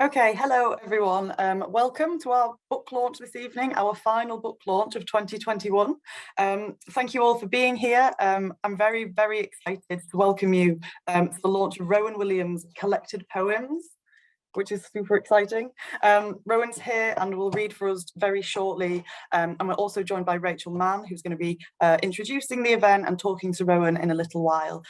Okay, hello everyone. Welcome to our book launch this evening, our final book launch of 2021. Thank you all for being here. I'm very, very excited to welcome you to the launch of Rowan Williams' collected poems, which is super exciting. Rowan's here and will read for us very shortly. And we're also joined by Rachel Mann, who's going to be introducing the event and talking to Rowan in a little while.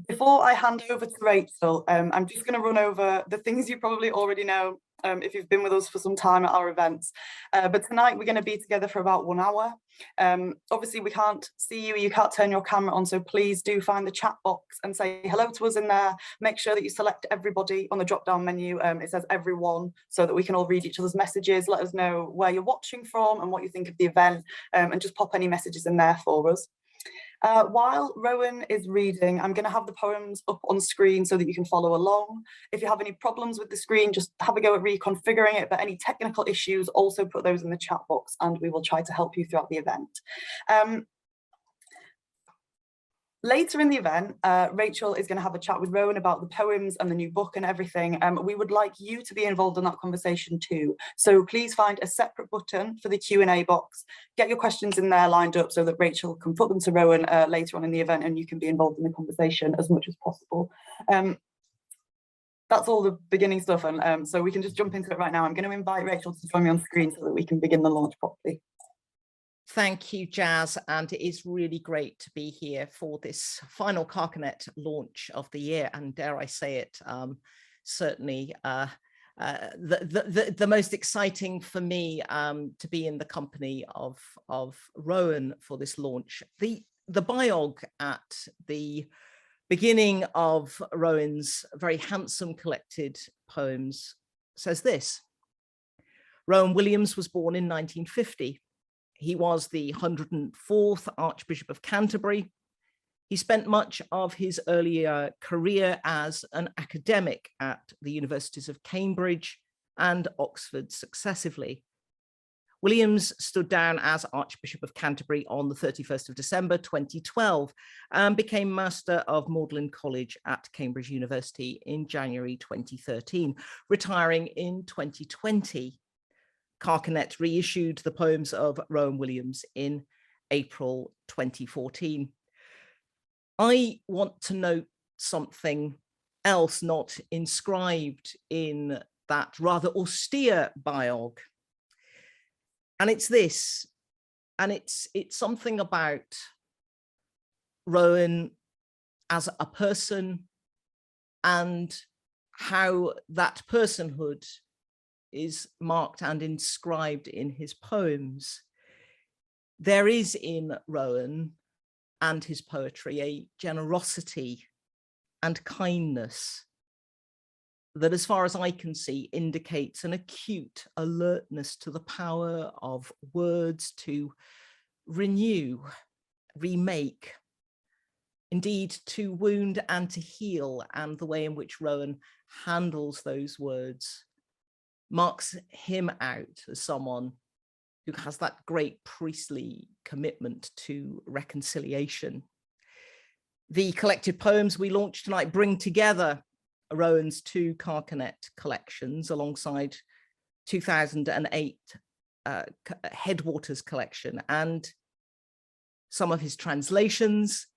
Before I hand over to Rachel, I'm just going to run over the things you probably already know if you've been with us for some time at our events. But tonight we're going to be together for about 1 hour. Obviously we can't see you, you can't turn your camera on, so please do find the chat box and say hello to us in there. Make sure that you select everybody on the drop down menu. It says everyone, so that we can all read each other's messages. Let us know where you're watching from and what you think of the event, and just pop any messages in there for us. While Rowan is reading, I'm going to have the poems up on screen so that you can follow along. If you have any problems with the screen, just have a go at reconfiguring it, but any technical issues, also put those in the chat box and we will try to help you throughout the event. Later in the event, Rachel is going to have a chat with Rowan about the poems and the new book and everything. We would like you to be involved in that conversation too. So please find a separate button for the Q&A box. Get your questions in there lined up so that Rachel can put them to Rowan later on in the event and you can be involved in the conversation as much as possible. That's all the beginning stuff, and so we can just jump into it right now. I'm going to invite Rachel to join me on screen so that we can begin the launch properly. Thank you, Jazz, and it is really great to be here for this final Carcanet launch of the year, and dare I say it, certainly the most exciting for me to be in the company of Rowan for this launch. The biog at the beginning of Rowan's very handsome collected poems says this: Rowan Williams was born in 1950. He was the 104th Archbishop of Canterbury. He spent much of his earlier career as an academic at the universities of Cambridge and Oxford successively. Williams stood down as Archbishop of Canterbury on the 31st of December 2012 and became Master of Magdalen College at Cambridge University in January 2013, retiring in 2020. Carcanet reissued the poems of Rowan Williams in April 2014. I want to note something else not inscribed in that rather austere biog. And it's this, and it's something about Rowan as a person and how that personhood is marked and inscribed in his poems. There is in Rowan and his poetry a generosity and kindness that, as far as I can see, indicates an acute alertness to the power of words to renew, remake, indeed to wound and to heal, and the way in which Rowan handles those words marks him out as someone who has that great priestly commitment to reconciliation. The collected poems we launched tonight bring together Rowan's 2 Carcanet collections alongside 2008 Headwaters collection and some of his translations,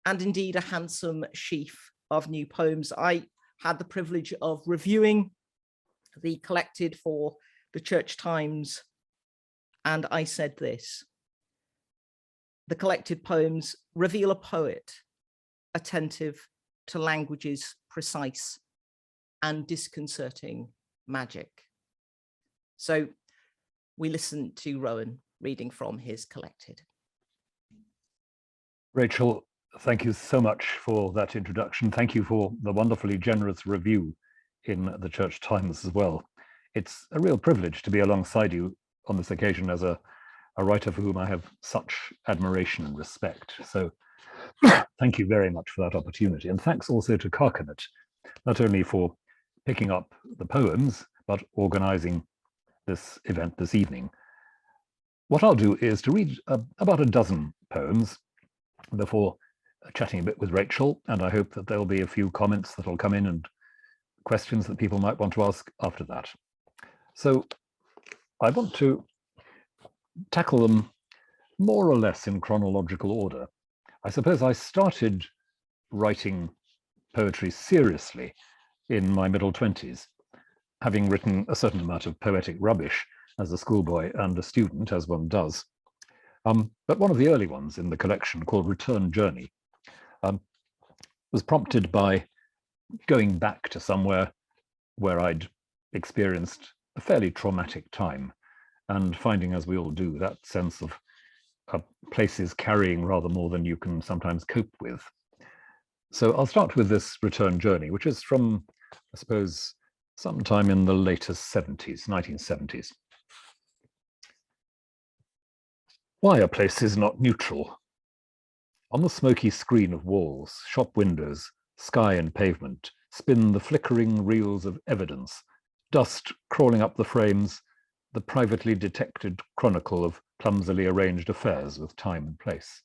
and indeed a handsome sheaf of new poems. I had the privilege of reviewing the collected for the Church Times, and I said this: the collected poems reveal a poet attentive to language's precise and disconcerting magic. So we listen to Rowan reading from his collected. Rachel, thank you so much for that introduction. Thank you for the wonderfully generous review in the Church Times as well. It's a real privilege to be alongside you on this occasion as a writer for whom I have such admiration and respect. So thank you very much for that opportunity. And thanks also to Carcanet, not only for picking up the poems, but organizing this event this evening. What I'll do is to read about a dozen poems before chatting a bit with Rachel, and I hope that there'll be a few comments that'll come in and questions that people might want to ask after that. So I want to tackle them more or less in chronological order. I suppose I started writing poetry seriously in my middle 20s, having written a certain amount of poetic rubbish as a schoolboy and a student, as one does. But one of the early ones in the collection, called Return Journey, was prompted by going back to somewhere where I'd experienced a fairly traumatic time, and finding, as we all do, that sense of places carrying rather more than you can sometimes cope with. So I'll start with this Return Journey, which is from, I suppose, sometime in the latest 70s, 1970s. Why are places not neutral? On the smoky screen of walls, shop windows, sky and pavement, spin the flickering reels of evidence, dust crawling up the frames, the privately detected chronicle of clumsily arranged affairs with time and place.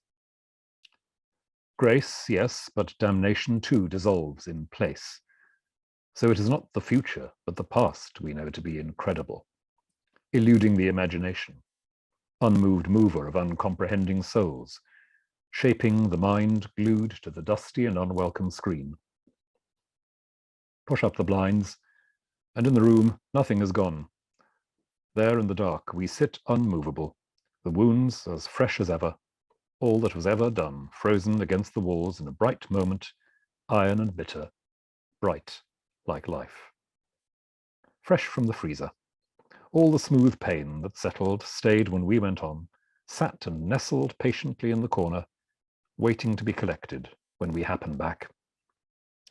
Grace, yes, but damnation too dissolves in place. So it is not the future, but the past we know to be incredible, eluding the imagination, unmoved mover of uncomprehending souls, shaping the mind glued to the dusty and unwelcome screen. Push up the blinds, and in the room nothing is gone. There in the dark we sit unmovable, the wounds as fresh as ever, all that was ever done, frozen against the walls in a bright moment, iron and bitter, bright like life. Fresh from the freezer, all the smooth pain that settled, stayed when we went on, sat and nestled patiently in the corner, waiting to be collected when we happen back.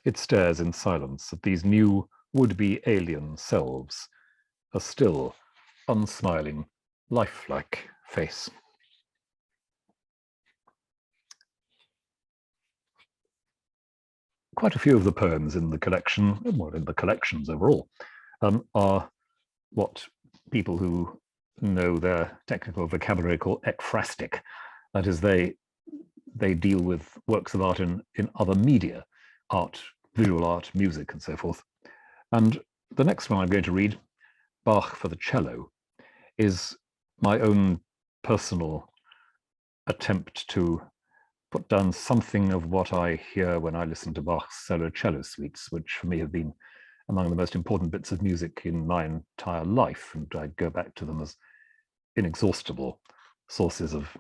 It stares in silence at these new would-be alien selves, a still, unsmiling, lifelike face. Quite a few of the poems in the collection, well, in the collections overall, are what people who know their technical vocabulary call ekphrastic. That is, they deal with works of art in other media, art, visual art, music, and so forth. And the next one I'm going to read, Bach for the Cello, is my own personal attempt to put down something of what I hear when I listen to Bach's solo cello suites, which for me have been among the most important bits of music in my entire life. And I go back to them as inexhaustible sources of,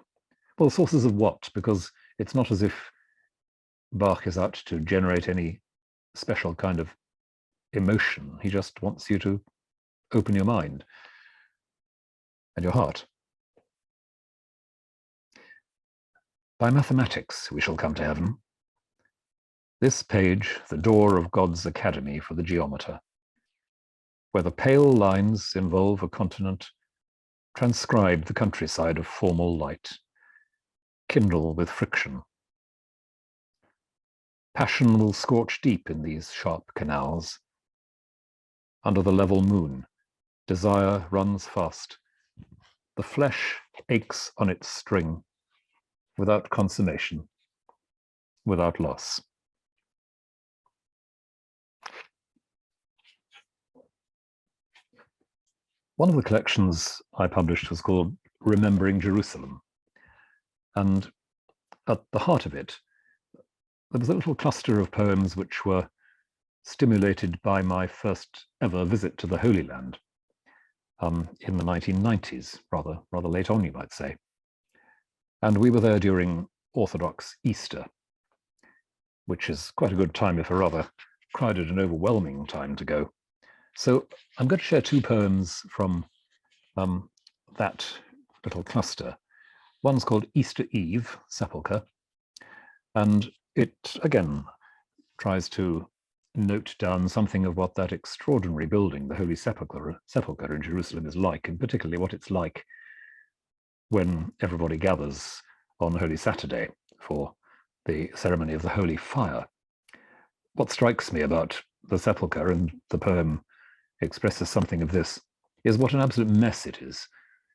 well, sources of what? Because it's not as if Bach is out to generate any special kind of emotion. He just wants you to open your mind and your heart. By mathematics we shall come to heaven. This page, the door of God's academy for the geometer, where the pale lines involve a continent, transcribe the countryside of formal light, kindle with friction. Passion will scorch deep in these sharp canals. Under the level moon, desire runs fast. The flesh aches on its string, without consummation, without loss. One of the collections I published was called Remembering Jerusalem. And at the heart of it, there was a little cluster of poems which were stimulated by my first ever visit to the Holy Land in the 1990s, rather late on, you might say. And we were there during Orthodox Easter, which is quite a good time if a rather crowded and overwhelming time to go. So I'm going to share two poems from that little cluster. One's called Easter Eve, Sepulchre, and it, again, tries to note down something of what that extraordinary building, the Holy Sepulchre in Jerusalem, is like, and particularly what it's like when everybody gathers on Holy Saturday for the ceremony of the Holy Fire. What strikes me about the Sepulchre, and the poem expresses something of this, is what an absolute mess it is,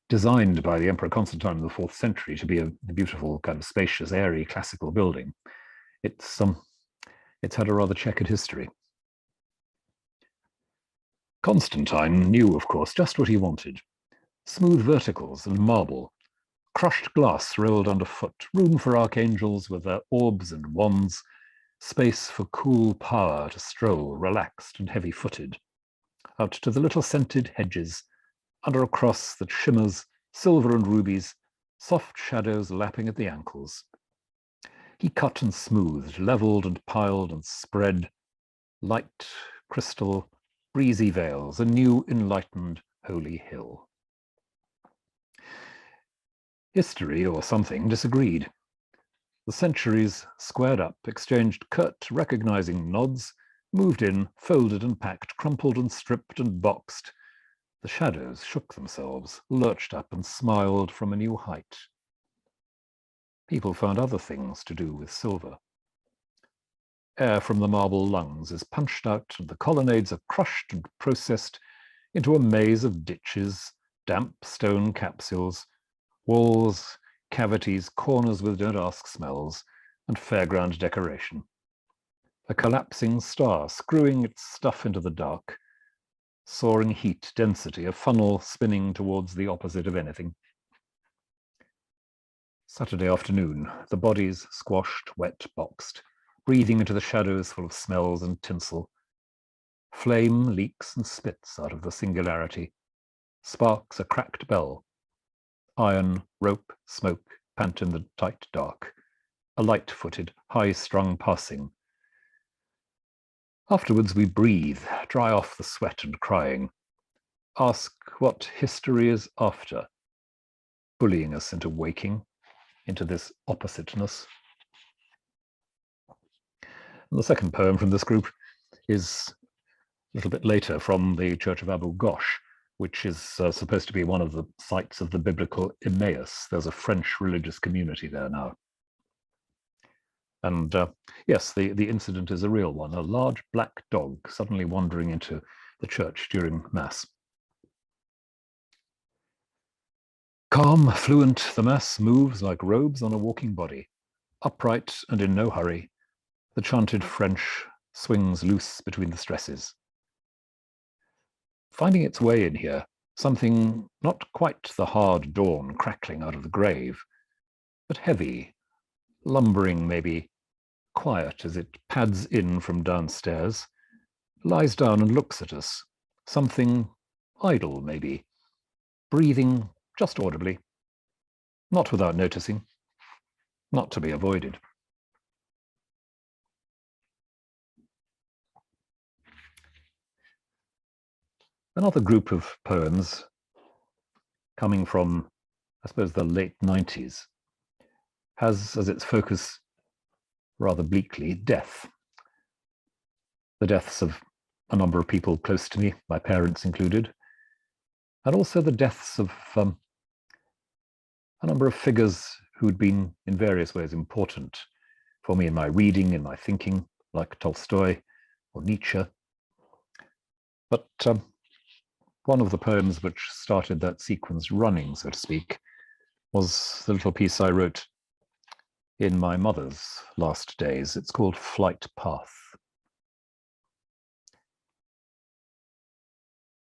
designed by the Emperor Constantine in the 4th century to be a beautiful, kind of spacious, airy, classical building. It's had a rather checkered history. Constantine knew, of course, just what he wanted. Smooth verticals and marble, crushed glass rolled underfoot, room for archangels with their orbs and wands, space for cool power to stroll, relaxed and heavy-footed, out to the little scented hedges, under a cross that shimmers, silver and rubies, soft shadows lapping at the ankles. He cut and smoothed, levelled and piled and spread, light, crystal, breezy veils, a new enlightened holy hill. History, or something, disagreed. The centuries squared up, exchanged curt, recognizing nods, moved in, folded and packed, crumpled and stripped and boxed. The shadows shook themselves, lurched up and smiled from a new height. People found other things to do with silver. Air from the marble lungs is punched out, and the colonnades are crushed and processed into a maze of ditches, damp stone capsules, walls, cavities, corners with don't-ask smells, and fairground decoration. A collapsing star screwing its stuff into the dark, soaring heat, density, a funnel spinning towards the opposite of anything. Saturday afternoon, the bodies squashed, wet, boxed, breathing into the shadows full of smells and tinsel. Flame leaks and spits out of the singularity. Sparks a cracked bell. Iron, rope, smoke, pant in the tight dark. A light-footed, high-strung passing. Afterwards we breathe, dry off the sweat and crying. Ask what history is after, bullying us into waking, into this oppositeness. And the second poem from this group is a little bit later, from the Church of Abu Ghosh, which is supposed to be one of the sites of the biblical Emmaus. There's a French religious community there now. And yes, the incident is a real one, a large black dog suddenly wandering into the church during Mass. Calm, fluent, the Mass moves like robes on a walking body, upright and in no hurry. The chanted French swings loose between the stresses. Finding its way in here, something not quite the hard dawn crackling out of the grave, but heavy, lumbering maybe, quiet as it pads in from downstairs, lies down and looks at us, something idle maybe, breathing just audibly, not without noticing, not to be avoided. Another group of poems coming from, I suppose, the late 90s has as its focus, rather bleakly, death. The deaths of a number of people close to me, my parents included, and also the deaths of a number of figures who'd been in various ways important for me in my reading, in my thinking, like Tolstoy or Nietzsche. But one of the poems which started that sequence running, so to speak, was the little piece I wrote in my mother's last days. It's called Flight Path.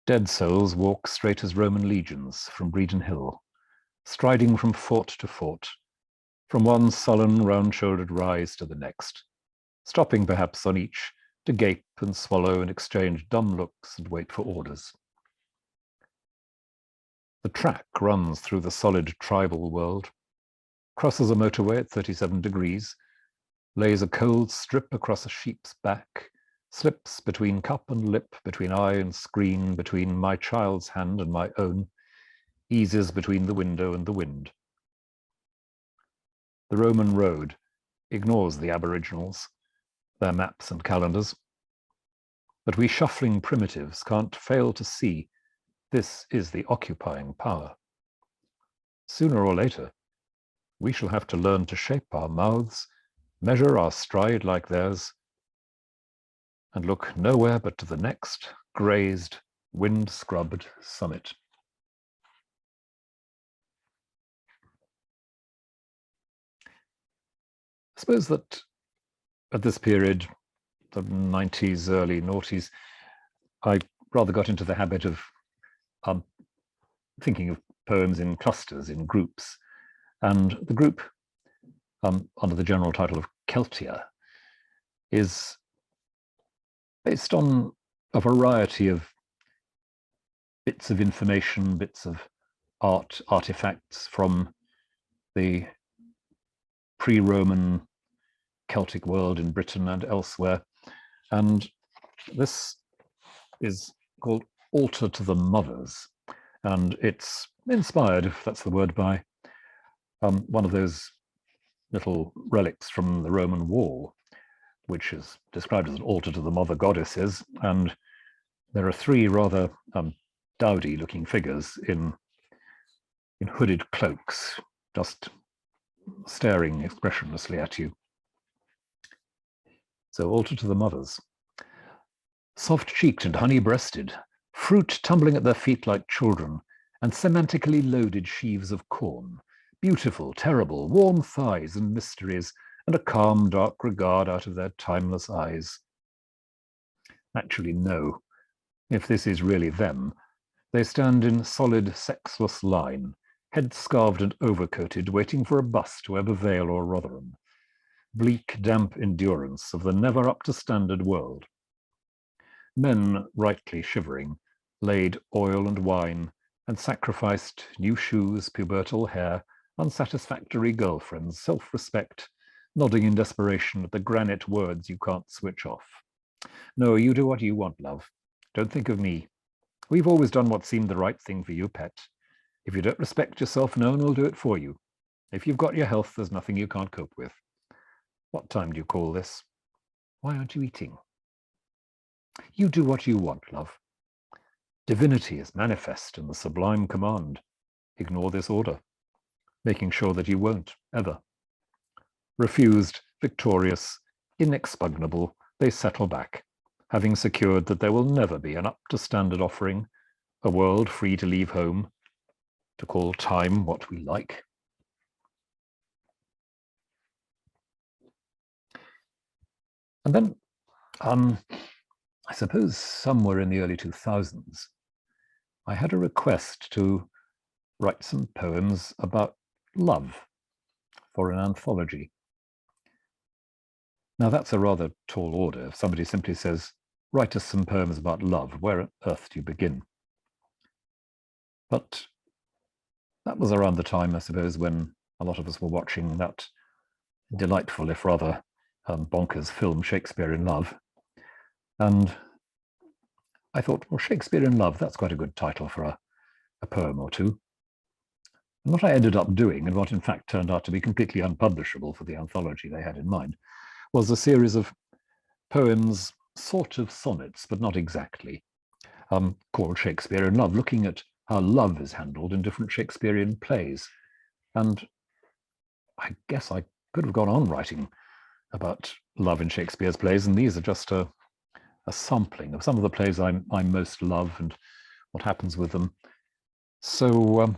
Dead souls walk straight as Roman legions from Bredon Hill, striding from fort to fort, from one sullen, round-shouldered rise to the next, stopping perhaps on each to gape and swallow and exchange dumb looks and wait for orders. The track runs through the solid tribal world, crosses a motorway at 37 degrees, lays a cold strip across a sheep's back, slips between cup and lip, between eye and screen, between my child's hand and my own, eases between the window and the wind. The Roman road ignores the Aboriginals, their maps and calendars, but we shuffling primitives can't fail to see this is the occupying power. Sooner or later, we shall have to learn to shape our mouths, measure our stride like theirs, and look nowhere but to the next grazed, wind-scrubbed summit. I suppose that at this period, the 90s, early noughties, I rather got into the habit of thinking of poems in clusters, in groups. And the group, under the general title of Celtia, is based on a variety of bits of information, bits of art, artifacts from the pre-Roman Celtic world in Britain and elsewhere. And this is called Altar to the Mothers. And it's inspired, if that's the word, by one of those little relics from the Roman wall, which is described as an altar to the mother goddesses. And there are three rather dowdy looking figures in hooded cloaks, just staring expressionlessly at you. So altar to the mothers. Soft-cheeked and honey-breasted, fruit tumbling at their feet like children, and semantically loaded sheaves of corn, beautiful, terrible, warm thighs and mysteries, and a calm, dark regard out of their timeless eyes. Actually, no. If this is really them, they stand in solid, sexless line, head-scarved and overcoated, waiting for a bus to Ebervale or Rotherham. Bleak, damp endurance of the never-up-to-standard world. Men, rightly shivering, laid oil and wine, and sacrificed new shoes, pubertal hair, unsatisfactory girlfriends, self-respect, nodding in desperation at the granite words you can't switch off. No, you do what you want, love. Don't think of me. We've always done what seemed the right thing for you, pet. If you don't respect yourself, no one will do it for you. If you've got your health, there's nothing you can't cope with. What time do you call this? Why aren't you eating? You do what you want, love. Divinity is manifest in the sublime command. Ignore this order, making sure that you won't, ever. Refused, victorious, inexpugnable, they settle back, having secured that there will never be an up-to-standard offering, a world free to leave home, to call time what we like. And then, I suppose somewhere in the early 2000s, I had a request to write some poems about love for an anthology. Now that's a rather tall order. If somebody simply says, write us some poems about love, where on earth do you begin? But that was around the time, I suppose, when a lot of us were watching that delightful, if rather bonkers film, Shakespeare in Love. And I thought, well, Shakespeare in Love, that's quite a good title for a poem or two. And what I ended up doing, and what in fact turned out to be completely unpublishable for the anthology they had in mind, was a series of poems, sort of sonnets, but not exactly, called Shakespeare in Love, looking at how love is handled in different Shakespearean plays. And I guess I could have gone on writing about love in Shakespeare's plays, and these are just a sampling of some of the plays I most love and what happens with them. So,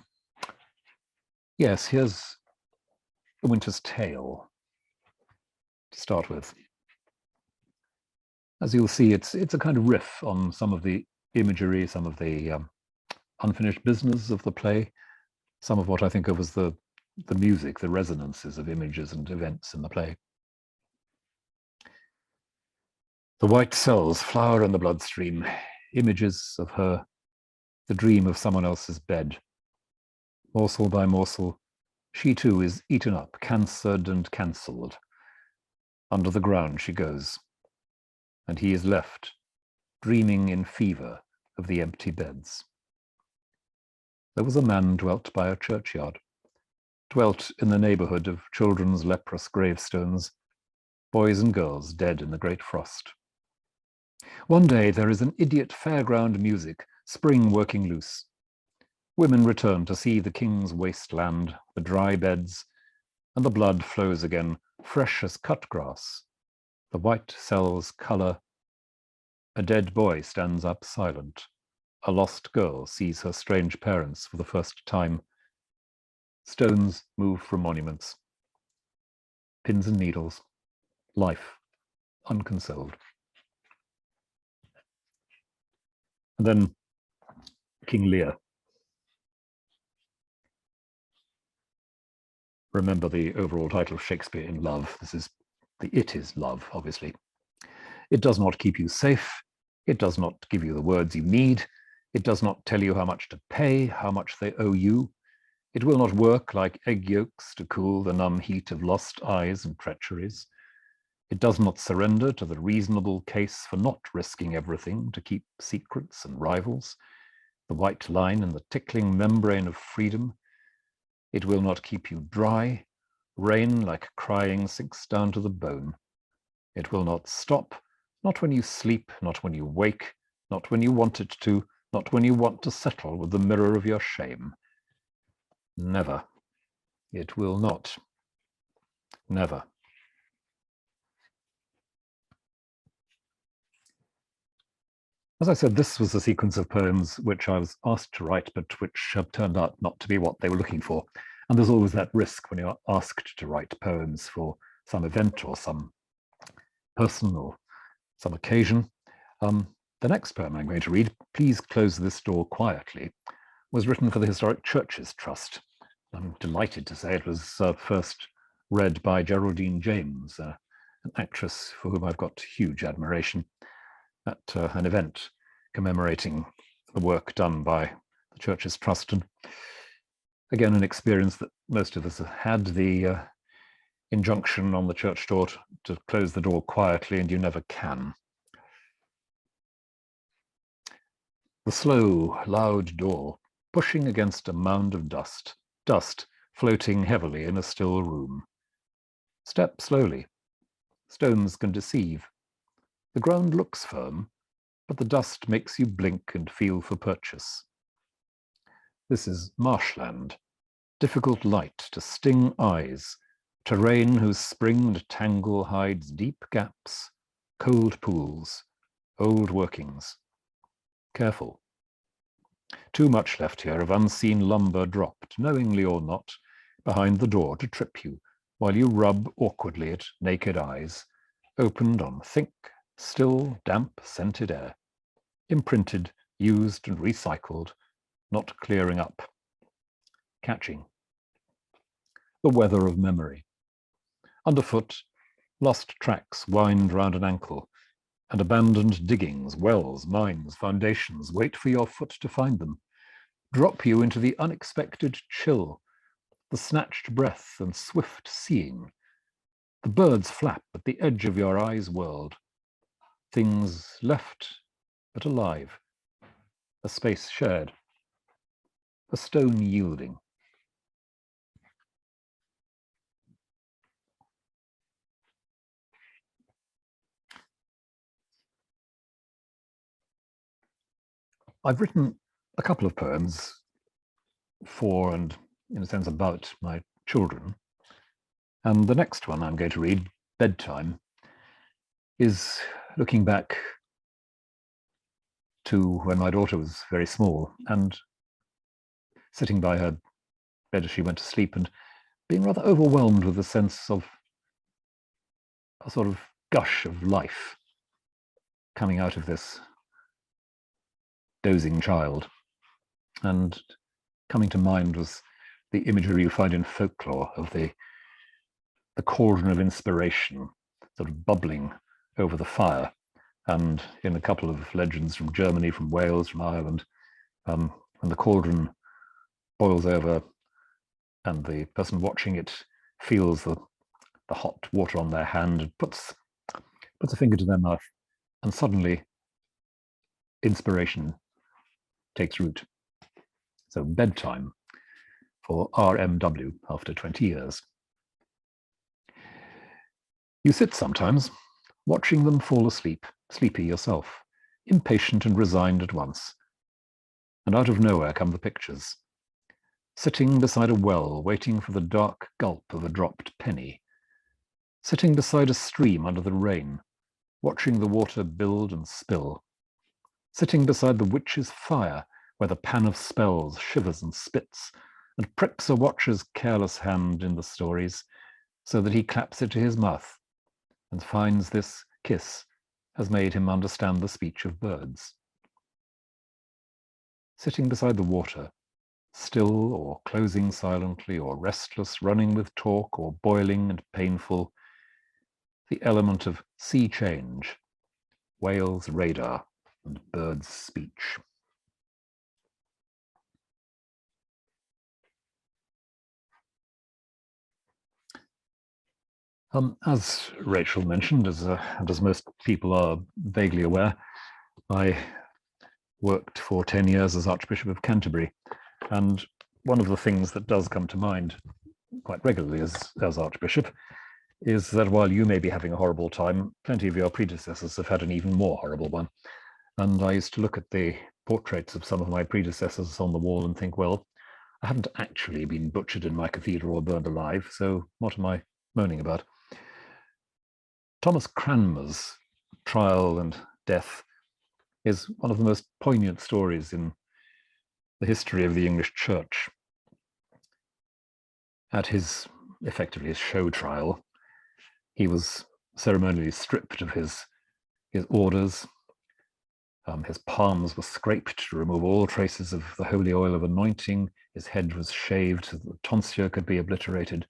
yes, here's The Winter's Tale to start with. As you'll see, it's a kind of riff on some of the imagery, some of the unfinished business of the play, some of what I think of as the music, the resonances of images and events in the play. The white cells flower in the bloodstream, images of her, the dream of someone else's bed. Morsel by morsel, she too is eaten up, cancered and cancelled. Under the ground she goes, and he is left, dreaming in fever of the empty beds. There was a man dwelt by a churchyard, dwelt in the neighbourhood of children's leprous gravestones, boys and girls dead in the great frost. One day there is an idiot fairground music, spring working loose. Women return to see the king's wasteland, the dry beds, and the blood flows again, fresh as cut grass. The white cells colour. A dead boy stands up silent. A lost girl sees her strange parents for the first time. Stones move from monuments. Pins and needles. Life, unconsoled. And then King Lear. Remember the overall title of Shakespeare in Love. It is love, obviously. It does not keep you safe. It does not give you the words you need. It does not tell you how much to pay, how much they owe you. It will not work like egg yolks to cool the numb heat of lost eyes and treacheries. It does not surrender to the reasonable case for not risking everything to keep secrets and rivals, the white line and the tickling membrane of freedom. It will not keep you dry. Rain, like crying, sinks down to the bone. It will not stop, not when you sleep, not when you wake, not when you want it to, not when you want to settle with the mirror of your shame. Never. It will not. Never. As I said, this was a sequence of poems which I was asked to write, but which have turned out not to be what they were looking for. And there's always that risk when you're asked to write poems for some event or some person or some occasion. The next poem I'm going to read, Please Close This Door Quietly, was written for the Historic Churches Trust. I'm delighted to say it was first read by Geraldine James, an actress for whom I've got huge admiration, at an event commemorating the work done by the Churches Trust. And again, an experience that most of us have had, the injunction on the church door to close the door quietly, and you never can. The slow, loud door, pushing against a mound of dust, dust floating heavily in a still room. Step slowly. Stones can deceive. The ground looks firm, but the dust makes you blink and feel for purchase. This is marshland, difficult light to sting eyes, terrain whose springed tangle hides deep gaps, cold pools, old workings. Careful. Too much left here of unseen lumber dropped, knowingly or not, behind the door to trip you, while you rub awkwardly at naked eyes, opened on thick, still, damp, scented air, imprinted, used and recycled, not clearing up. Catching. The weather of memory. Underfoot, lost tracks wind round an ankle, and abandoned diggings, wells, mines, foundations wait for your foot to find them, drop you into the unexpected chill, the snatched breath and swift seeing. The birds flap at the edge of your eyes' world. Things left but alive. A space shared. A stone yielding. I've written a couple of poems for and, in a sense, about my children. And the next one I'm going to read, Bedtime, is looking back to when my daughter was very small and sitting by her bed as she went to sleep and being rather overwhelmed with a sense of a sort of gush of life coming out of this dozing child. And coming to mind was the imagery you find in folklore of the cauldron of inspiration sort of bubbling over the fire. And in a couple of legends from Germany, from Wales, from Ireland, when the cauldron boils over and the person watching it feels the hot water on their hand and puts a finger to their mouth, and suddenly inspiration takes root. So Bedtime for RMW after 20 years. You sit sometimes, watching them fall asleep, sleepy yourself, impatient and resigned at once. And out of nowhere come the pictures. Sitting beside a well, waiting for the dark gulp of a dropped penny. Sitting beside a stream under the rain, watching the water build and spill. Sitting beside the witch's fire, where the pan of spells shivers and spits, and pricks a watcher's careless hand in the stories, so that he claps it to his mouth, and finds this kiss has made him understand the speech of birds. sitting beside the water, still or closing silently or restless, running with talk or boiling and painful, the element of sea change, whales' radar and birds' speech. As Rachel mentioned, and as most people are vaguely aware, I worked for 10 years as Archbishop of Canterbury, and one of the things that does come to mind quite regularly as Archbishop is that while you may be having a horrible time, plenty of your predecessors have had an even more horrible one. And I used to look at the portraits of some of my predecessors on the wall and think, well, I haven't actually been butchered in my cathedral or burned alive, so what am I moaning about? Thomas Cranmer's trial and death is one of the most poignant stories in the history of the English Church. At effectively his show trial, he was ceremonially stripped of his orders. His palms were scraped to remove all traces of the holy oil of anointing. His head was shaved so that the tonsure could be obliterated,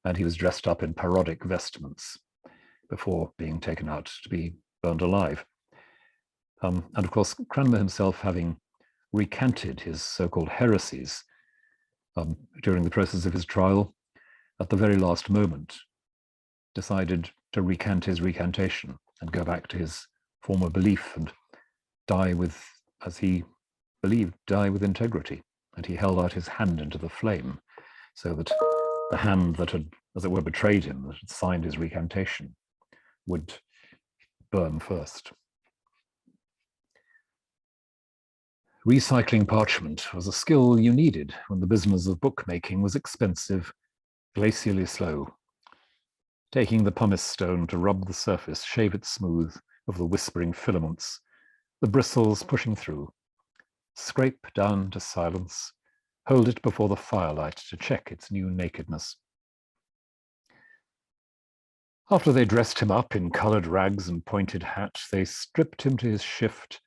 and he was dressed up in parodic vestments before being taken out to be burned alive. And of course, Cranmer himself, having recanted his so-called heresies during the process of his trial, at the very last moment, decided to recant his recantation and go back to his former belief and die with, as he believed, die with integrity. And he held out his hand into the flame so that the hand that had, as it were, betrayed him, that had signed his recantation, would burn first. Recycling parchment was a skill you needed when the business of bookmaking was expensive, glacially slow. Taking the pumice stone to rub the surface, shave it smooth of the whispering filaments, the bristles pushing through. Scrape down to silence, hold it before the firelight to check its new nakedness. After they dressed him up in coloured rags and pointed hat, they stripped him to his shift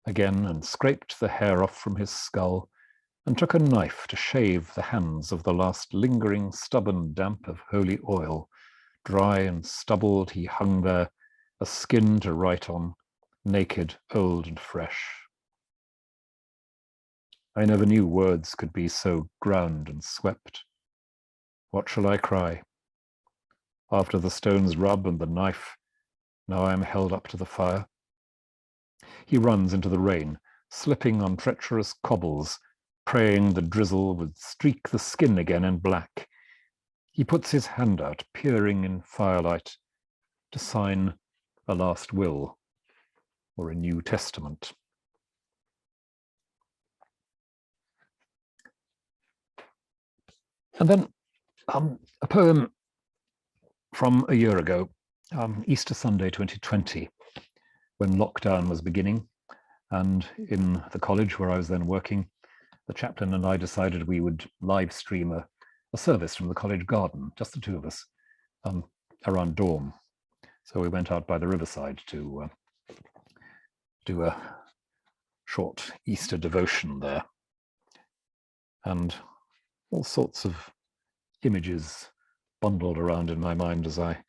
again and scraped the hair off from his skull and took a knife to shave the hands of the last lingering stubborn damp of holy oil. Dry and stubbled he hung there, a skin to write on, naked, old and fresh. I never knew words could be so ground and swept. What shall I cry? After the stone's rub and the knife, now I am held up to the fire. He runs into the rain, slipping on treacherous cobbles, praying the drizzle would streak the skin again in black. He puts his hand out, peering in firelight, to sign a last will or a New Testament. And then a poem from a year ago, Easter Sunday 2020, when lockdown was beginning, and in the college where I was then working, the chaplain and I decided we would live stream a service from the college garden, just the two of us, around dawn. So we went out by the riverside to do a short Easter devotion there. And all sorts of images bundled around in my mind as I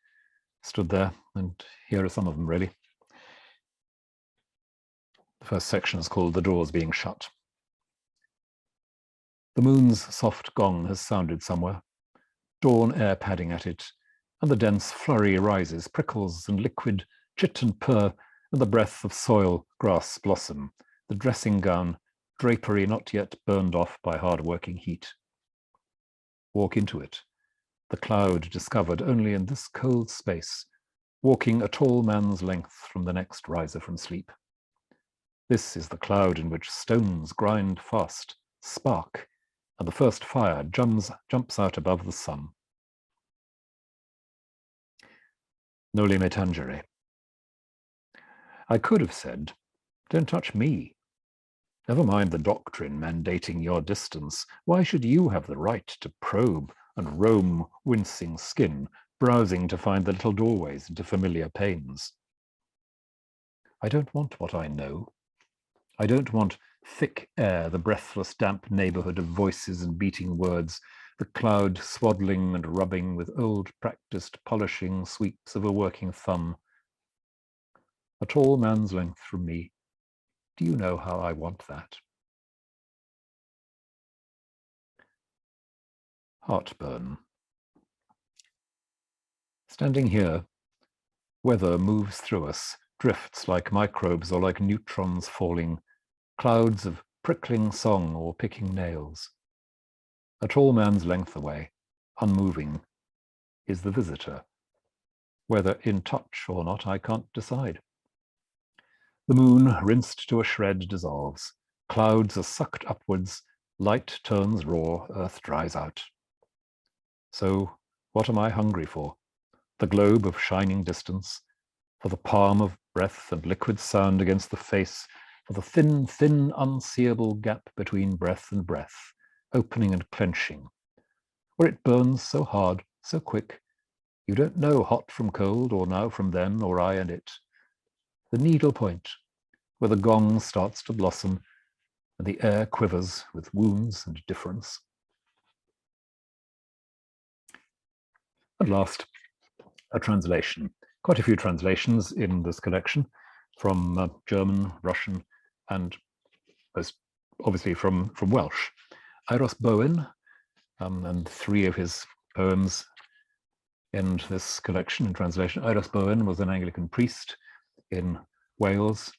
stood there, and here are some of them really. The first section is called The Doors Being Shut. The moon's soft gong has sounded somewhere, dawn air padding at it, and the dense flurry rises, prickles and liquid, chit and purr, and the breath of soil, grass, blossom, the dressing gown, drapery not yet burned off by hard-working heat. Walk into it, the cloud discovered only in this cold space, walking a tall man's length from the next riser from sleep. This is the cloud in which stones grind fast, spark, and the first fire jumps out above the sun. Noli me tangere. I could have said, don't touch me. Never mind the doctrine mandating your distance. Why should you have the right to probe and roam wincing skin, browsing to find the little doorways into familiar panes? I don't want what I know. I don't want thick air, the breathless, damp neighborhood of voices and beating words, the cloud swaddling and rubbing with old practiced polishing sweeps of a working thumb. A tall man's length from me. Do you know how I want that? Heartburn. Standing here, weather moves through us, drifts like microbes or like neutrons falling, clouds of prickling song or picking nails. A tall man's length away, unmoving, is the visitor. Whether in touch or not, I can't decide. The moon, rinsed to a shred, dissolves. Clouds are sucked upwards, light turns raw, earth dries out. So, what am I hungry for? The globe of shining distance, for the palm of breath and liquid sound against the face, for the thin, thin, unseeable gap between breath and breath, opening and clenching, where it burns so hard, so quick, you don't know hot from cold, or now from then, or I and it. The needle point, where the gong starts to blossom, and the air quivers with wounds and difference. At last, a translation. Quite a few translations in this collection from German, Russian, and most obviously from Welsh. Eiros Bowen, and 3 of his poems end this collection in translation. Eiros Bowen was an Anglican priest in Wales,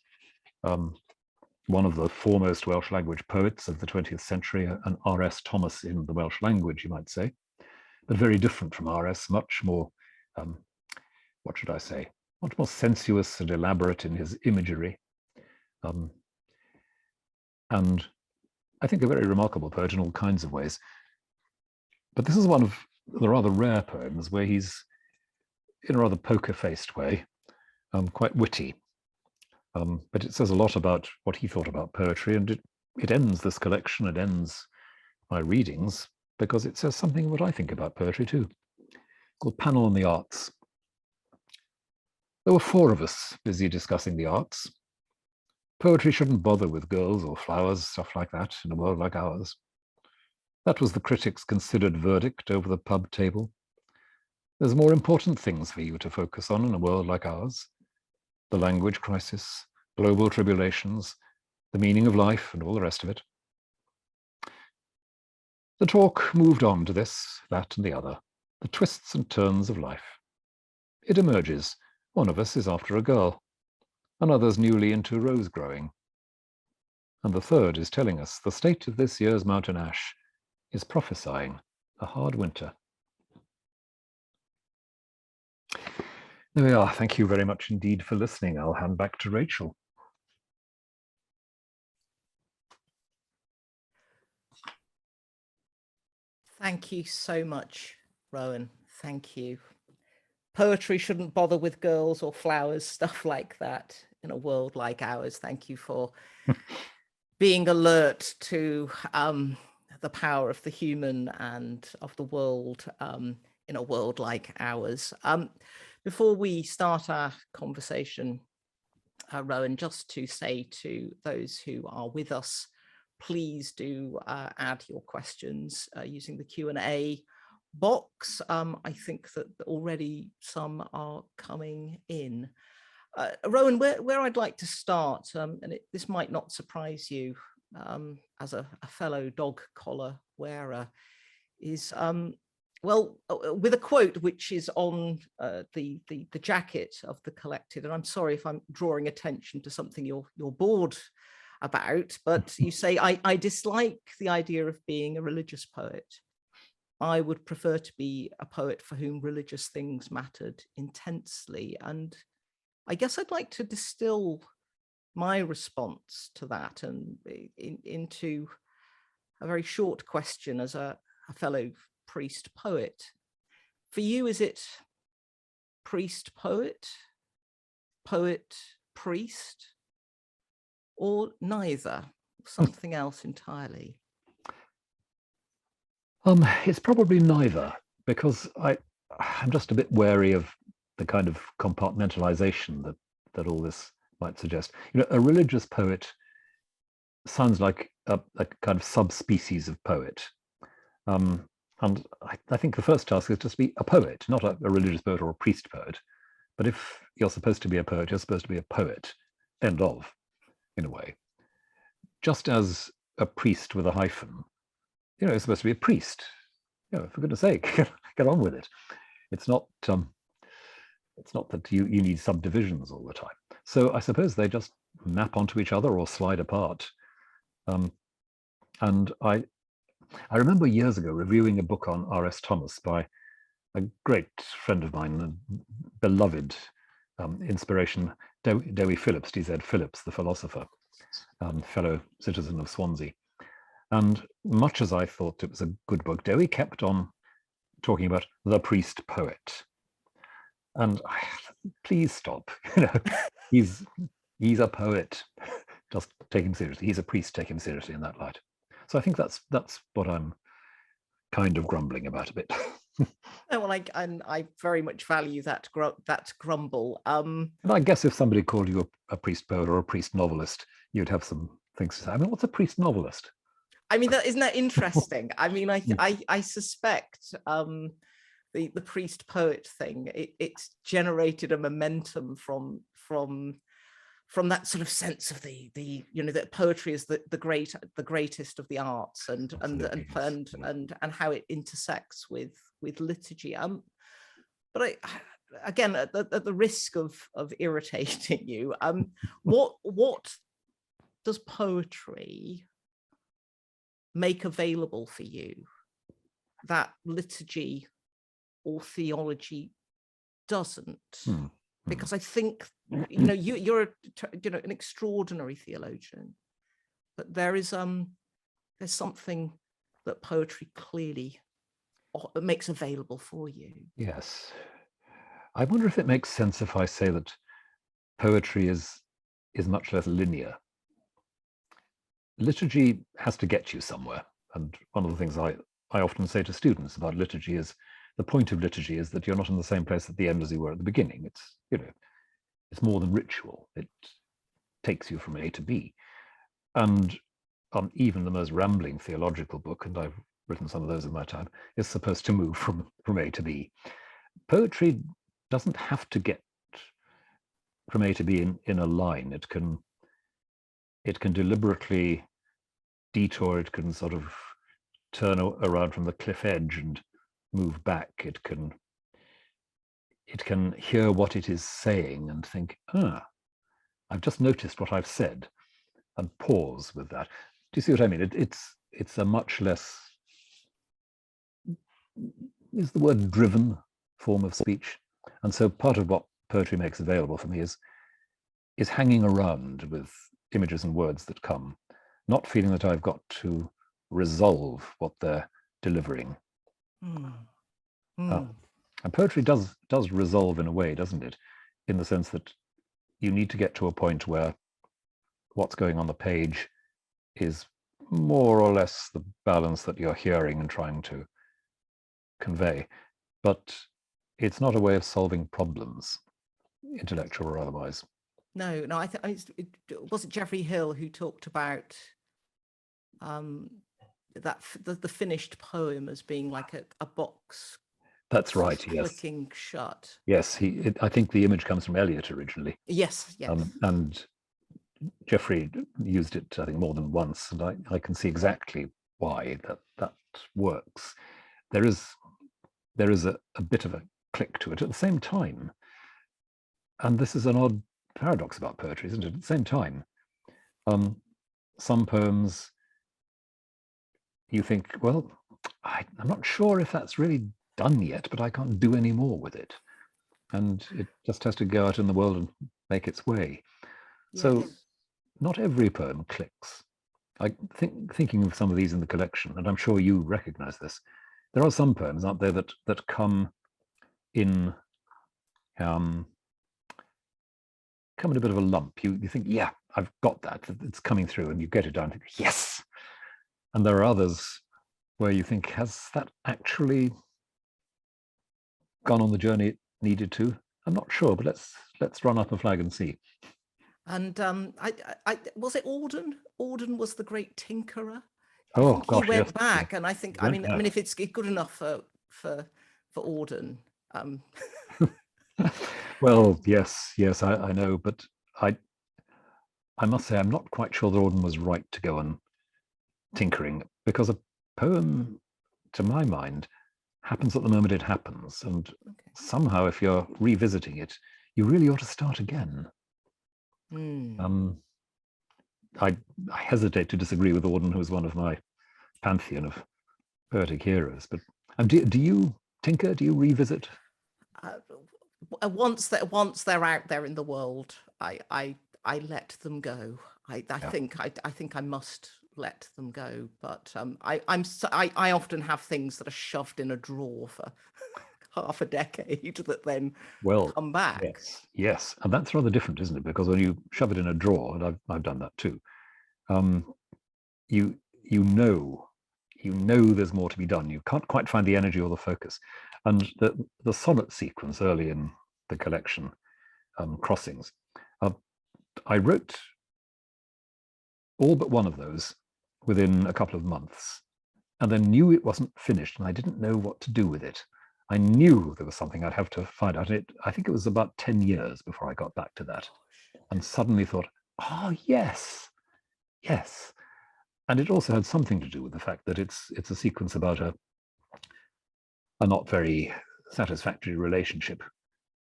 one of the foremost Welsh language poets of the 20th century, an R.S. Thomas in the Welsh language, you might say, but very different from R.S., much more, what should I say, much more sensuous and elaborate in his imagery. And I think a very remarkable poet in all kinds of ways. But this is one of the rather rare poems where he's, in a rather poker-faced way, quite witty. But it says a lot about what he thought about poetry, and it ends this collection, it ends my readings, because it says something what I think about poetry too. Called Panel on the Arts. There were 4 of us busy discussing the arts. Poetry shouldn't bother with girls or flowers, stuff like that, in a world like ours. That was the critic's considered verdict over the pub table. There's more important things for you to focus on in a world like ours. The language crisis, global tribulations, the meaning of life, and all the rest of it. The talk moved on to this, that, and the other, the twists and turns of life. It emerges. One of us is after a girl, another's newly into rose growing, and the third is telling us the state of this year's mountain ash is prophesying a hard winter. There we are. Thank you very much indeed for listening. I'll hand back to Rachel. Thank you so much, Rowan. Thank you. Poetry shouldn't bother with girls or flowers, stuff like that, in a world like ours. Thank you for being alert to the power of the human and of the world in a world like ours. Before we start our conversation, Rowan, just to say to those who are with us, please do add your questions using the Q&A box. I think that already some are coming in. Rowan, where I'd like to start, and this might not surprise you as a fellow dog collar wearer, is well, with a quote which is on the jacket of the collected, and I'm sorry if I'm drawing attention to something you're bored about, but you say, I dislike the idea of being a religious poet. I would prefer to be a poet for whom religious things mattered intensely. And I guess I'd like to distill my response to that and into a very short question as a fellow priest poet. For you, is it priest poet, poet priest, or neither, something else entirely? It's probably neither, because I'm just a bit wary of the kind of compartmentalization that all this might suggest. You know, a religious poet sounds like a kind of subspecies of poet. And I think the first task is just to be a poet, not a religious poet or a priest poet. But if you're supposed to be a poet, you're supposed to be a poet, end of, in a way. Just as a priest with a hyphen, is supposed to be a priest. For goodness sake, get on with it. It's not that you need subdivisions all the time. So I suppose they just map onto each other or slide apart. And I remember years ago reviewing a book on R.S. Thomas by a great friend of mine, a beloved inspiration, Dewi Phillips, D.Z. Phillips, the philosopher, fellow citizen of Swansea. And much as I thought it was a good book, Dewi kept on talking about the priest poet. And please stop. He's a poet. Just take him seriously. He's a priest. Take him seriously in that light. So I think that's what I'm kind of grumbling about a bit. Well, I very much value that grumble. And I guess if somebody called you a priest poet or a priest novelist, you'd have some things to say. I mean, what's a priest novelist? I mean, isn't that interesting? I mean, I suspect the priest poet thing, it's generated a momentum from that sort of sense of the that poetry is the greatest of the arts and how it intersects with liturgy. But again, at the risk of irritating you, what does poetry make available for you that liturgy or theology doesn't? Because I think you're an extraordinary theologian, but there's something that poetry clearly makes available for you. Yes, I wonder if it makes sense if I say that poetry is much less linear. Liturgy has to get you somewhere, and one of the things I often say to students about liturgy is the point of liturgy is that you're not in the same place at the end as you were at the beginning. It's it's more than ritual. It takes you from A to B, and even the most rambling theological book, and I've written some of those in my time, is supposed to move from A to B. Poetry doesn't have to get from A to B in a line. It can deliberately detour. It can sort of turn around from the cliff edge and move back. It can hear what it is saying and think, I've just noticed what I've said, and pause with that. Do you see what I mean? It's a much less, is the word driven form of speech. And so part of what poetry makes available for me is hanging around with images and words that come, not feeling that I've got to resolve what they're delivering. And poetry does resolve in a way, doesn't it? In the sense that you need to get to a point where what's going on the page is more or less the balance that you're hearing and trying to convey. But it's not a way of solving problems, intellectual or otherwise. No, I think was it Geoffrey Hill who talked about that the finished poem as being like a box. That's right. Yes. Clicking shut. Yes, I think the image comes from Eliot originally. Yes. And Geoffrey used it, I think, more than once, and I can see exactly why that works. There is a bit of a click to it at the same time, and this is an odd paradox about poetry, isn't it? At the same time, some poems you think, well, I'm not sure if that's really done yet, but I can't do any more with it, and it just has to go out in the world and make its way. Yes. So not every poem clicks. I think, thinking of some of these in the collection, and I'm sure you recognize this, there are some poems, aren't there, that come in a bit of a lump. You think, yeah, I've got that, it's coming through, and you get it down and think, yes. And there are others where you think, has that actually gone on the journey it needed to? I'm not sure, but let's run up a flag and see. And was it Auden? Auden was the great tinkerer. I Oh think he gosh, went yes. back, and I think, I Went mean, back. if it's good enough for Auden. Well, yes, I know, but I must say I'm not quite sure that Auden was right to go on tinkering, because a poem, to my mind, happens at the moment it happens, and somehow if you're revisiting it, you really ought to start again. I hesitate to disagree with Auden, who is one of my pantheon of poetic heroes, but do you tinker? Do you revisit? Once they're out there in the world, I let them go. I think I must let them go. But I often have things that are shoved in a drawer for half a decade that then come back. Yes, and that's rather different, isn't it? Because when you shove it in a drawer, and I've done that too, you know there's more to be done. You can't quite find the energy or the focus. And the sonnet sequence early in the collection, Crossings, I wrote all but one of those within a couple of months, and then knew it wasn't finished, and I didn't know what to do with it. I knew there was something I'd have to find out. I think it was about 10 years before I got back to that, and suddenly thought, oh, yes. And it also had something to do with the fact that it's a sequence about a not very satisfactory relationship.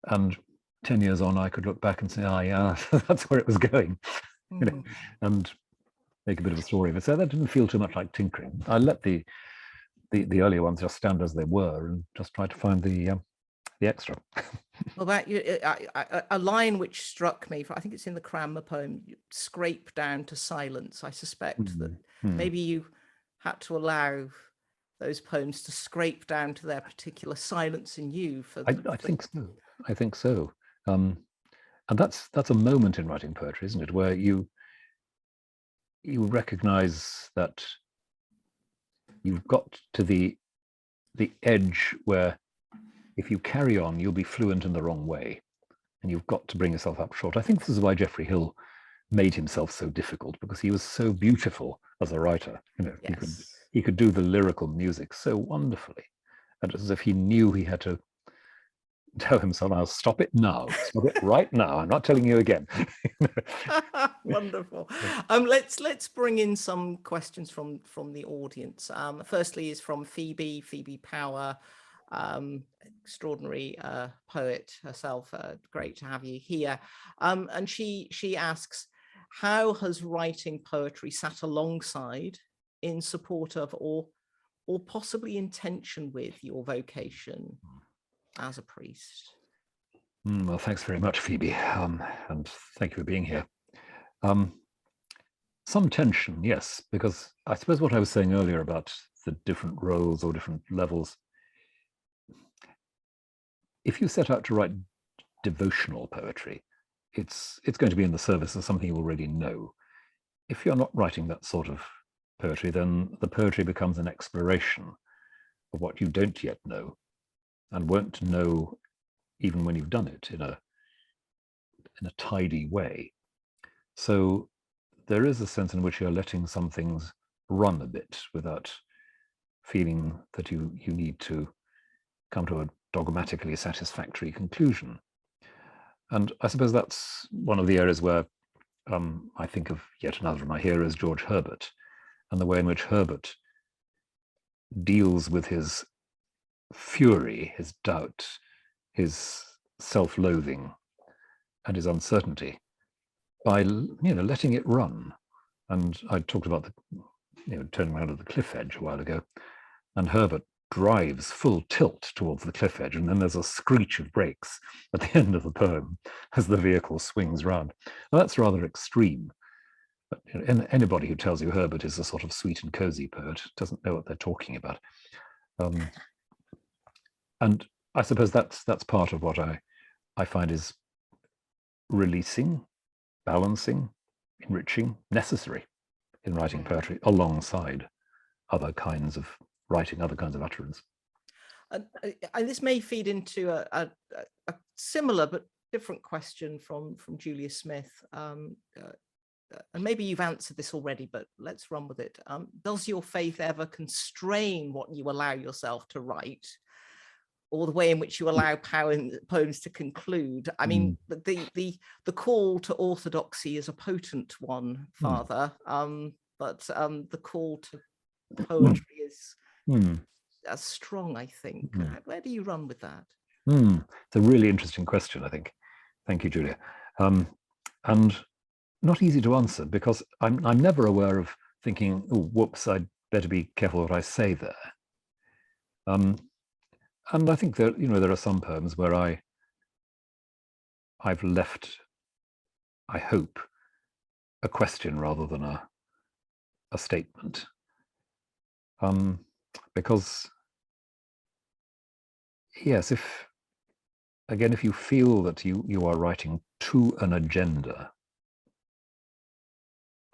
And 10 years on, I could look back and say, oh, yeah, that's where it was going, you know, and make a bit of a story of it. So that didn't feel too much like tinkering. I let the earlier ones just stand as they were and just try to find the extra. Well, that a line which struck me, I think it's in the Cranmer poem, "Scrape down to silence." I suspect that maybe you had to allow those poems to scrape down to their particular silence in you. I think so. I think so. And that's a moment in writing poetry, isn't it, where you recognize that you've got to the edge where if you carry on, you'll be fluent in the wrong way, and you've got to bring yourself up short. I think this is why Geoffrey Hill made himself so difficult, because he was so beautiful as a writer. You know, he could do the lyrical music so wonderfully, and as if he knew he had to tell himself, "I'll stop it now. Stop it right now. I'm not telling you again." Wonderful. Let's bring in some questions from the audience. Firstly is from Phoebe Power, extraordinary poet herself. Great to have you here. And she asks, how has writing poetry sat alongside, in support of, or possibly in tension with your vocation as a priest? Well, thanks very much, Phoebe, and thank you for being here. Some tension, yes, because I suppose what I was saying earlier about the different roles or different levels, if you set out to write devotional poetry, it's going to be in the service of something you already know. If you're not writing that sort of poetry, then the poetry becomes an exploration of what you don't yet know, and won't know even when you've done it in a tidy way. So there is a sense in which you're letting some things run a bit without feeling that you need to come to a dogmatically satisfactory conclusion. And I suppose that's one of the areas where I think of yet another of my heroes, George Herbert, and the way in which Herbert deals with his fury, his doubt, his self-loathing, and his uncertainty by letting it run. And I talked about the turning around at the cliff edge a while ago, and Herbert drives full tilt towards the cliff edge, and then there's a screech of brakes at the end of the poem as the vehicle swings round. Now, that's rather extreme, but anybody who tells you Herbert is a sort of sweet and cozy poet doesn't know what they're talking about. And I suppose that's part of what I find is releasing, balancing, enriching, necessary in writing poetry alongside other kinds of writing, other kinds of utterance. And this may feed into a similar but different question from Julia Smith. And maybe you've answered this already, but let's run with it. Does your faith ever constrain what you allow yourself to write, or the way in which you allow poems to conclude? I mean, the call to orthodoxy is a potent one, Father, but the call to poetry is as strong, I think. Where do you run with that? It's a really interesting question, I think. Thank you, Julia. And not easy to answer, because I'm never aware of thinking, oh, whoops, I'd better be careful what I say there. And I think that, there are some poems where I've left, I hope, a question rather than a statement. Because, yes, if you feel that you are writing to an agenda,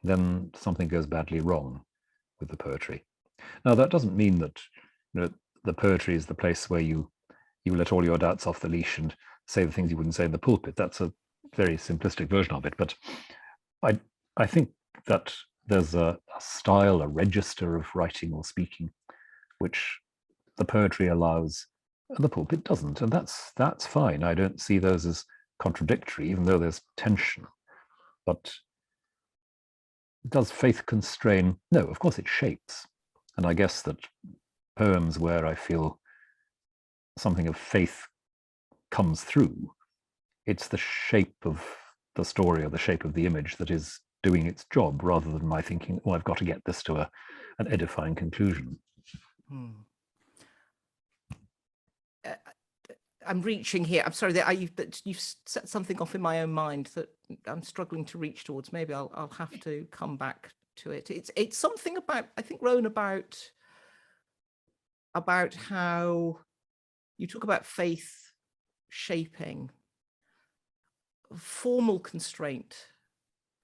then something goes badly wrong with the poetry. Now, that doesn't mean that the poetry is the place where you let all your doubts off the leash and say the things you wouldn't say in the pulpit. That's a very simplistic version of it. But I think that there's a style, a register of writing or speaking, which the poetry allows and the pulpit doesn't. And that's fine. I don't see those as contradictory, even though there's tension. But does faith constrain? No, of course it shapes. And I guess that poems where I feel something of faith comes through, it's the shape of the story or the shape of the image that is doing its job, rather than my thinking, oh, I've got to get this to an edifying conclusion. I'm reaching here. I'm sorry that you've set something off in my own mind that I'm struggling to reach towards. Maybe I'll have to come back to it. It's something about, I think, Rowan, about how you talk about faith shaping. Formal constraint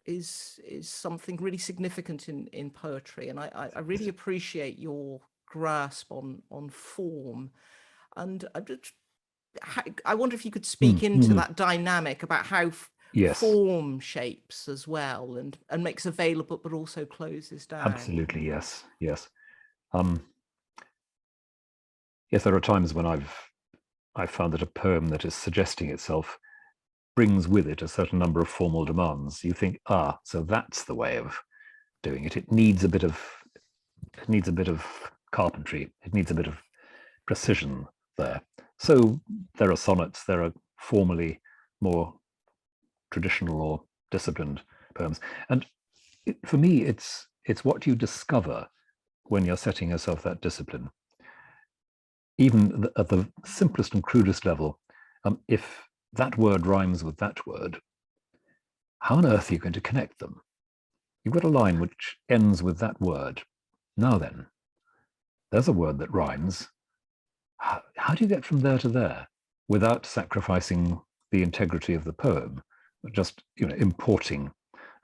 is something really significant in poetry, and I really appreciate your grasp on form. And I wonder if you could speak into that dynamic about how form shapes as well, and makes available but also closes down. Absolutely, yes. Yes, there are times when I've found that a poem that is suggesting itself brings with it a certain number of formal demands. You think, so that's the way of doing it. It needs a bit of carpentry. It needs a bit of precision there. So there are sonnets, there are formally more traditional or disciplined poems. And for me, it's what you discover when you're setting yourself that discipline. Even at the simplest and crudest level, if that word rhymes with that word, how on earth are you going to connect them? You've got a line which ends with that word. Now then, there's a word that rhymes. How do you get from there to there without sacrificing the integrity of the poem, just importing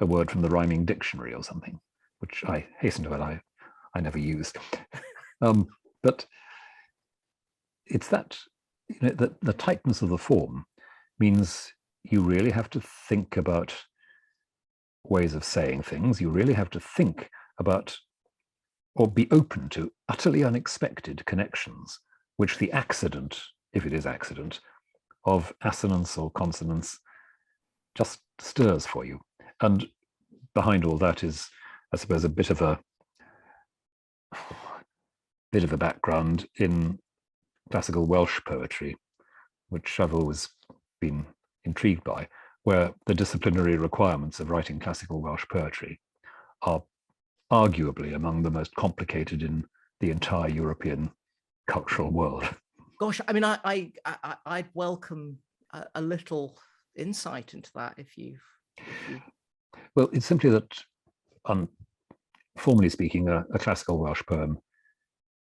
a word from the rhyming dictionary or something, which I hasten to add I never use. But it's that the tightness of the form means you really have to think about ways of saying things. You really have to think about, or be open to, utterly unexpected connections, which the accident, if it is accident, of assonance or consonance just stirs for you. And behind all that is, I suppose, a bit of a background in classical Welsh poetry, which I've always been intrigued by, where the disciplinary requirements of writing classical Welsh poetry are arguably among the most complicated in the entire European cultural world. Gosh, I mean, I'd welcome a little insight into that if you... Well, it's simply that, formally speaking, a classical Welsh poem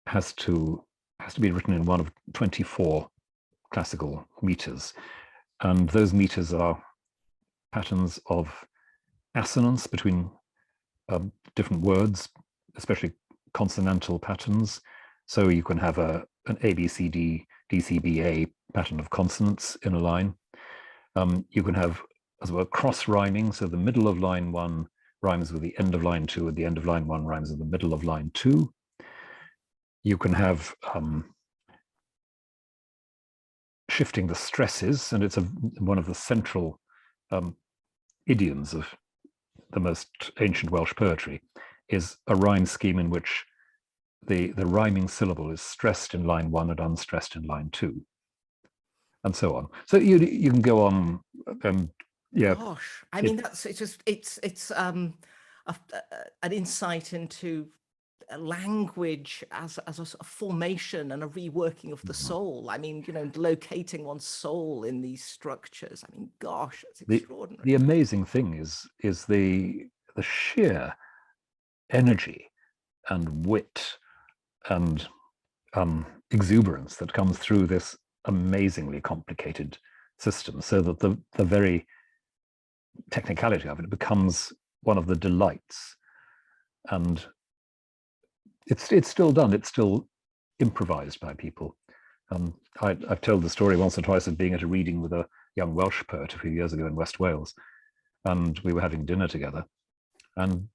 has to be written in one of 24 classical meters, and those meters are patterns of assonance between different words, especially consonantal patterns. So you can have an ABCD, DCBA pattern of consonants in a line. You can have, as it were, cross rhyming. So the middle of line 1 rhymes with the end of line 2, and the end of line 1 rhymes with the middle of line 2. You can have shifting the stresses, and it's one of the central idioms of the most ancient Welsh poetry, is a rhyme scheme in which the rhyming syllable is stressed in line 1 and unstressed in line 2, and so on. So you can go on. Yeah. Gosh, I mean, it's an insight into language as a sort of formation and a reworking of the soul. I mean, locating one's soul in these structures. I mean, gosh, it's extraordinary. The amazing thing is the sheer energy and wit and exuberance that comes through this amazingly complicated system, so that the very technicality of it becomes one of the delights. And it's still done, it's still improvised by people. I've told the story once or twice of being at a reading with a young Welsh poet a few years ago in West Wales, and we were having dinner together, and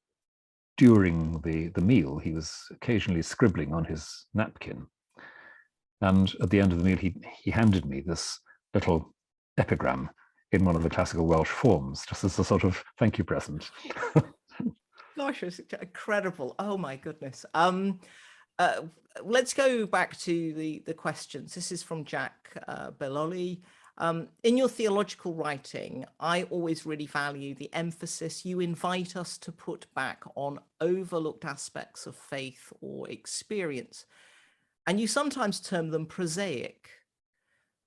during the meal he was occasionally scribbling on his napkin, and at the end of the meal he handed me this little epigram in one of the classical Welsh forms, just as a sort of thank you present. Gosh, it's incredible. Oh my goodness. Let's go back to the questions. This is from Jack Belloli. In your theological writing, I always really value the emphasis you invite us to put back on overlooked aspects of faith or experience. And you sometimes term them prosaic.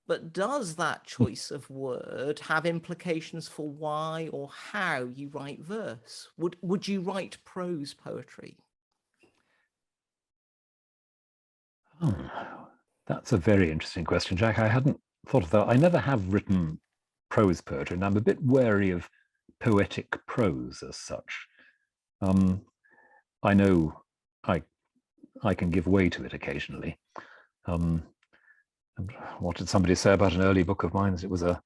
But does that choice of word have implications for why or how you write verse? Would you write prose poetry? Oh, that's a very interesting question, Jack. I hadn't thought of that. I never have written prose poetry, and I'm a bit wary of poetic prose as such. I know I can give way to it occasionally. And what did somebody say about an early book of mine? It was a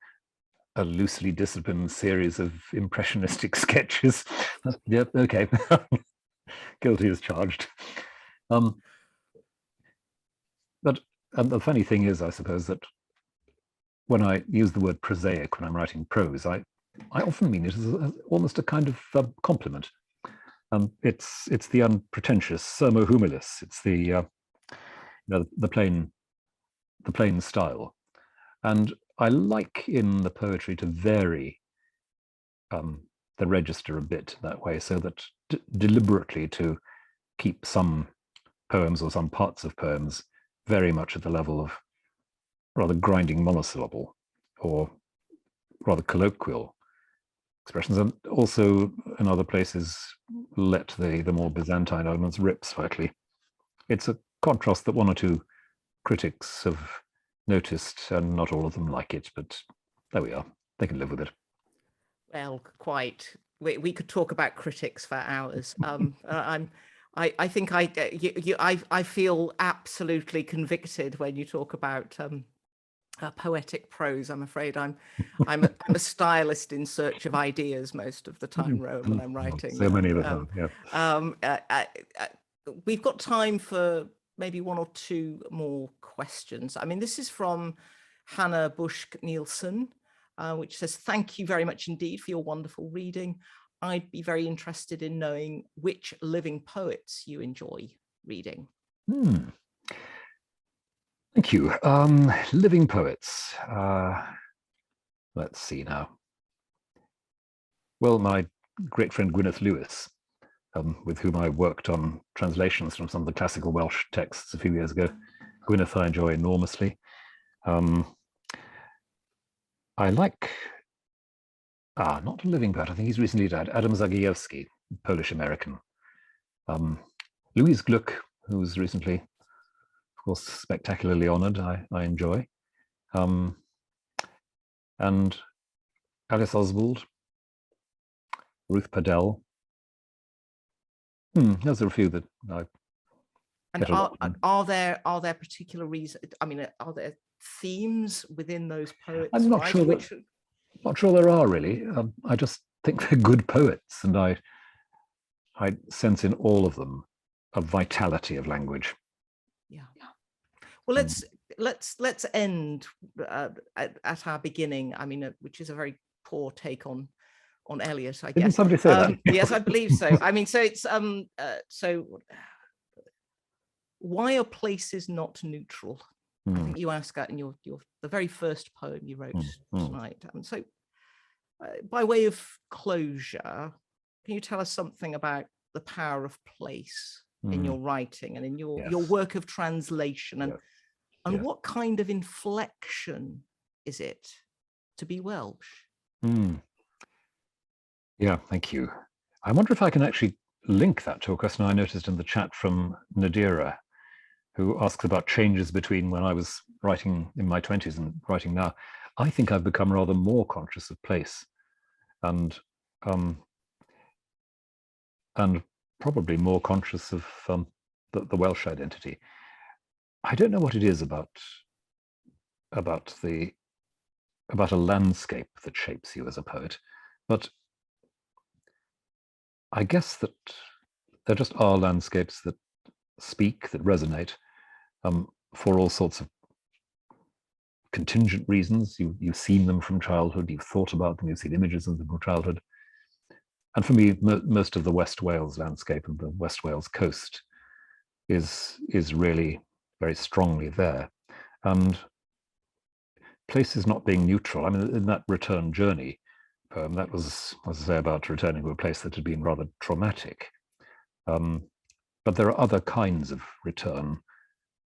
loosely disciplined series of impressionistic sketches. Yep, okay. Guilty as charged. But the funny thing is, I suppose, that when I use the word prosaic when I'm writing prose, I often mean it as almost a kind of compliment. It's the unpretentious sermo humilis. It's the plain style. And I like in the poetry to vary the register a bit that way, so that deliberately to keep some poems or some parts of poems very much at the level of rather grinding monosyllable or rather colloquial expressions, and also in other places let the more Byzantine elements rip slightly. It's a contrast that one or two critics have noticed, and not all of them like it, but there we are. They can live with it. Well, quite. We could talk about critics for hours. I think I feel absolutely convicted when you talk about poetic prose. I'm afraid I'm a stylist in search of ideas most of the time, Rowan, when I'm writing. So many of them. Yeah. We've got time for maybe one or two more questions. I mean, this is from Hannah Bush-Nielsen, which says, thank you very much indeed for your wonderful reading. I'd be very interested in knowing which living poets you enjoy reading. Thank you. Living poets. Let's see now. Well, my great friend Gwyneth Lewis, with whom I worked on translations from some of the classical Welsh texts a few years ago. Gwyneth I enjoy enormously. I like, not a living poet, I think he's recently died, Adam Zagajewski, Polish-American. Louise Gluck, who's recently, of course, spectacularly honored, I enjoy. And Alice Oswald, Ruth Padell. Those are a few that I. And are there particular reasons? I mean, are there themes within those poets? I'm not sure not sure there are really. I just think they're good poets, and I sense in all of them a vitality of language. Yeah. Well, let's end at our beginning. I mean, which is a very poor take on Eliot, I guess. Didn't somebody say that? Yes, I believe so. I mean, so it's so why are places not neutral? I think you ask that in your the very first poem you wrote tonight. And so, by way of closure, can you tell us something about the power of place in your writing and in your work of translation, and what kind of inflection is it to be Welsh? Yeah, thank you. I wonder if I can actually link that to a question I noticed in the chat from Nadira, who asks about changes between when I was writing in my 20s and writing now. I think I've become rather more conscious of place, and probably more conscious of the Welsh identity. I don't know what it is about a landscape that shapes you as a poet, but I guess that there just are landscapes that speak, that resonate, for all sorts of contingent reasons. You've seen them from childhood, you've thought about them, you've seen images of them from childhood. And for me, most of the West Wales landscape and the West Wales coast is really very strongly there. And places not being neutral. I mean, in that return journey poem, that was, as I say, about returning to a place that had been rather traumatic. But there are other kinds of return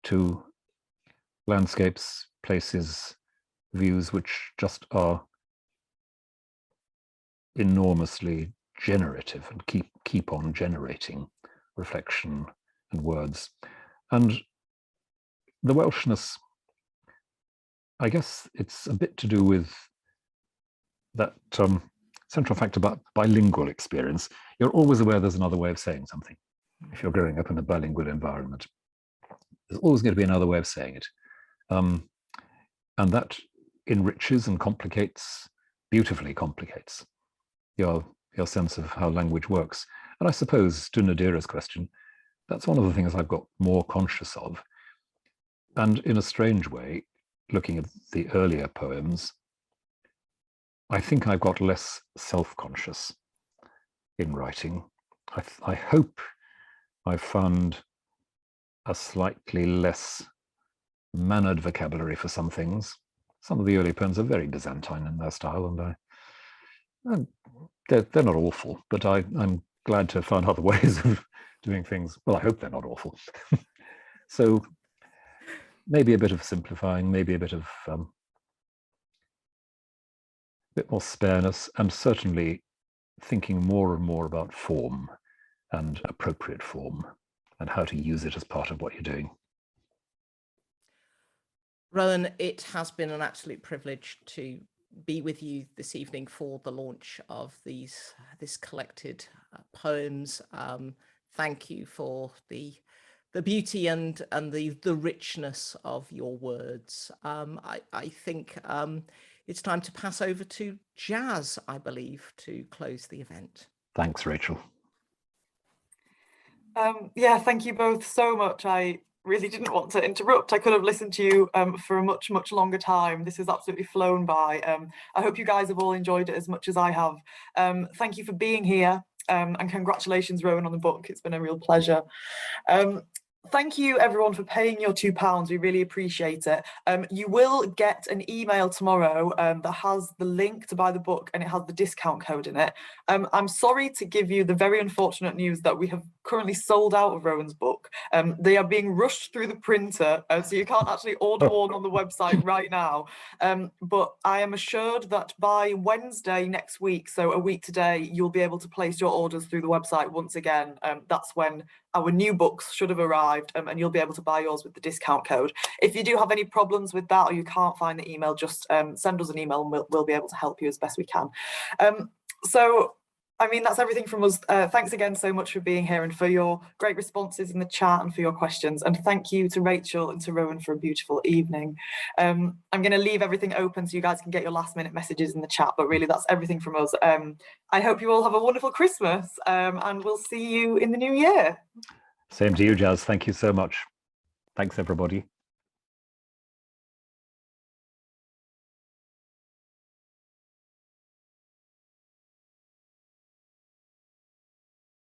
to landscapes, places, views, which just are enormously generative and keep on generating reflection and words. And the Welshness, I guess it's a bit to do with that central fact about bilingual experience. You're always aware there's another way of saying something. If you're growing up in a bilingual environment, there's always going to be another way of saying it. And that enriches and beautifully complicates your sense of how language works. And I suppose, to Nadira's question, that's one of the things I've got more conscious of. And in a strange way, looking at the earlier poems, I think I've got less self-conscious in writing. I hope I've found a slightly less mannered vocabulary for some things. Some of the early poems are very Byzantine in their style, and they're not awful, but I'm glad to find other ways of doing things. Well, I hope they're not awful. So maybe a bit of simplifying, maybe a bit of bit more spareness, and certainly thinking more and more about form and appropriate form and how to use it as part of what you're doing. Rowan, it has been an absolute privilege to be with you this evening for the launch of this collected poems. Thank you for the beauty and the richness of your words. I think it's time to pass over to Jazz, I believe, to close the event. Thanks, Rachel. Yeah, thank you both so much. I really didn't want to interrupt. I could have listened to you for a much longer time. This has absolutely flown by. I hope you guys have all enjoyed it as much as I have. Thank you for being here, and congratulations, Rowan, on the book. It's been a real pleasure. Thank you everyone for paying your £2. We really appreciate it. You will get an email tomorrow that has the link to buy the book, and it has the discount code in it. I'm sorry to give you the very unfortunate news that we have currently sold out of Rowan's book. They are being rushed through the printer, so you can't actually order one on the website right now. But I am assured that by Wednesday next week, so a week today, you'll be able to place your orders through the website once again. That's when our new books should have arrived, and you'll be able to buy yours with the discount code. If you do have any problems with that, or you can't find the email, just send us an email and we'll be able to help you as best we can. So I mean, that's everything from us. Thanks again so much for being here and for your great responses in the chat and for your questions. And thank you to Rachel and to Rowan for a beautiful evening. I'm going to leave everything open so you guys can get your last minute messages in the chat, but really that's everything from us. I hope you all have a wonderful Christmas and we'll see you in the new year. Same to you, Jazz. Thank you so much. Thanks, everybody.